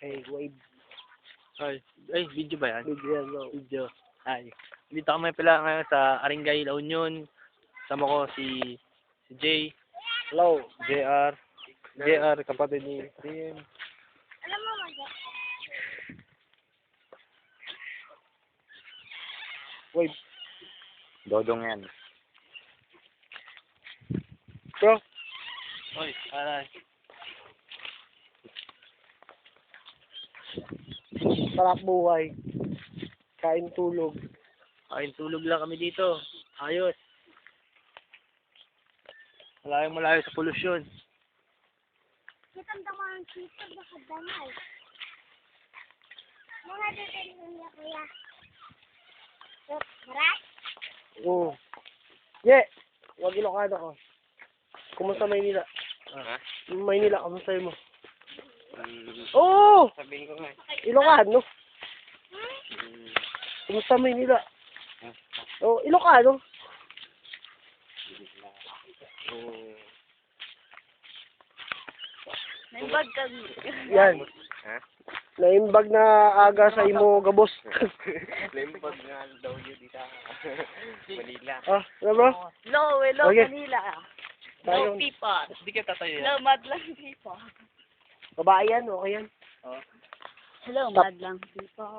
Hey, wave. Ay, video ba yan? Video yan, no? Video. Ay. Dito kami pala ngayon sa Aringay, La Union. Sama ko si Jay. Hello. JR. JR, kapatid ni Tim. Alam mo, Mag. Wave. Dodong yan. Bro. Oy, aray. Sarap buhay. Kain tulog. Kain tulog lang kami dito. Ayos. Malayo sa polusyon. Kitang daman ang kitang nakadamay. Mga dito niya, kuya. Marat? Oo. Yeah. Wag Ilocano ko. Kumusta Maynila? Ha? Maynila, kumusta mo? Oo! Sabihin ko nga. Ilocano. Kumusta Maynila? Oh, Ilocano. Naimbag ka. Yan. Ha? Naimbag na aga sa imo gabos. Limbag nga daw yun dito. Manila. Ah, ano bro? Hello, Okay. Manila. Tayo. Hello, people. Hindi ka tatayo yan. Hello, madlang people. Babae yan, okay yan. Hello, Stop. madlang people.